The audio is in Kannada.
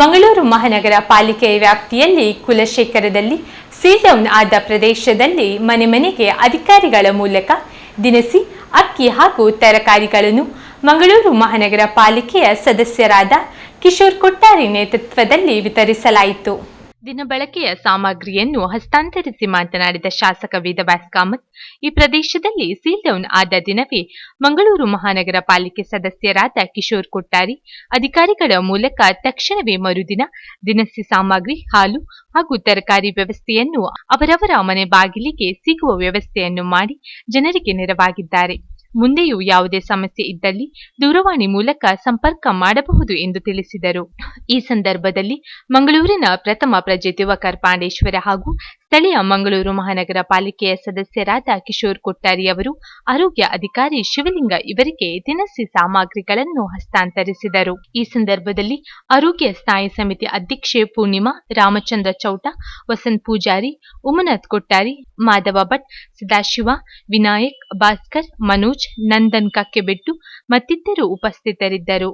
ಮಂಗಳೂರು ಮಹಾನಗರ ಪಾಲಿಕೆ ವ್ಯಾಪ್ತಿಯಲ್ಲಿ ಕುಲಶೇಖರದಲ್ಲಿ ಸೀಲ್ಡೌನ್ ಆದ ಪ್ರದೇಶದಲ್ಲಿ ಮನೆ ಮನೆಗೆ ಅಧಿಕಾರಿಗಳ ಮೂಲಕ ದಿನಸಿ, ಅಕ್ಕಿ ಹಾಗೂ ತರಕಾರಿಗಳನ್ನು ಮಂಗಳೂರು ಮಹಾನಗರ ಪಾಲಿಕೆಯ ಸದಸ್ಯರಾದ ಕಿಶೋರ್ ಕೊಟ್ಟಾರಿ ನೇತೃತ್ವದಲ್ಲಿ ವಿತರಿಸಲಾಯಿತು. ದಿನಬಳಕೆಯ ಸಾಮಗ್ರಿಯನ್ನು ಹಸ್ತಾಂತರಿಸಿ ಮಾತನಾಡಿದ ಶಾಸಕ ವೇದವ್ಯಾಸ್ ಕಾಮತ್, ಈ ಪ್ರದೇಶದಲ್ಲಿ ಸೀಲ್ಡೌನ್ ಆದ ದಿನವೇ ಮಂಗಳೂರು ಮಹಾನಗರ ಪಾಲಿಕೆ ಸದಸ್ಯರಾದ ಕಿಶೋರ್ ಕೊಟ್ಟಾರಿ ಅಧಿಕಾರಿಗಳ ಮೂಲಕ ತಕ್ಷಣವೇ ಮರುದಿನ ದಿನಸಿ ಸಾಮಗ್ರಿ, ಹಾಲು ಹಾಗೂ ತರಕಾರಿ ವ್ಯವಸ್ಥೆಯನ್ನು ಅವರವರ ಮನೆ ಬಾಗಿಲಿಗೆ ಸಿಗುವ ವ್ಯವಸ್ಥೆಯನ್ನು ಮಾಡಿ ಜನರಿಗೆ ನೆರವಾಗಿದ್ದಾರೆ. ಮುಂದೆಯೂ ಯಾವುದೇ ಸಮಸ್ಯೆ ಇದ್ದಲ್ಲಿ ದೂರವಾಣಿ ಮೂಲಕ ಸಂಪರ್ಕ ಮಾಡಬಹುದು ಎಂದು ತಿಳಿಸಿದರು. ಈ ಸಂದರ್ಭದಲ್ಲಿ ಮಂಗಳೂರಿನ ಪ್ರಥಮ ಪ್ರಜೆ ದಿವಾಕರ್ ಪಾಂಡೇಶ್ವರ ಹಾಗೂ ಸ್ಥಳೀಯ ಮಂಗಳೂರು ಮಹಾನಗರ ಪಾಲಿಕೆಯ ಸದಸ್ಯರಾದ ಕಿಶೋರ್ ಕೊಟ್ಟಾರಿ ಅವರು ಆರೋಗ್ಯ ಅಧಿಕಾರಿ ಶಿವಲಿಂಗ ಇವರಿಗೆ ದಿನಸಿ ಸಾಮಗ್ರಿಗಳನ್ನು ಹಸ್ತಾಂತರಿಸಿದರು. ಈ ಸಂದರ್ಭದಲ್ಲಿ ಆರೋಗ್ಯ ಸ್ಥಾಯಿ ಸಮಿತಿ ಅಧ್ಯಕ್ಷೆ ಪೂರ್ಣಿಮಾ, ರಾಮಚಂದ್ರ ಚೌಟ, ವಸಂತ್ ಪೂಜಾರಿ, ಉಮನಾಥ್ ಕೊಟ್ಟಾರಿ, ಮಾಧವ ಭಟ್, ಸದಾಶಿವ, ವಿನಾಯಕ್, ಭಾಸ್ಕರ್, ಮನೋಜ್, ನಂದನ್ ಕಕ್ಕೆಬೆಟ್ಟು ಮತ್ತಿತರರು ಉಪಸ್ಥಿತರಿದ್ದರು.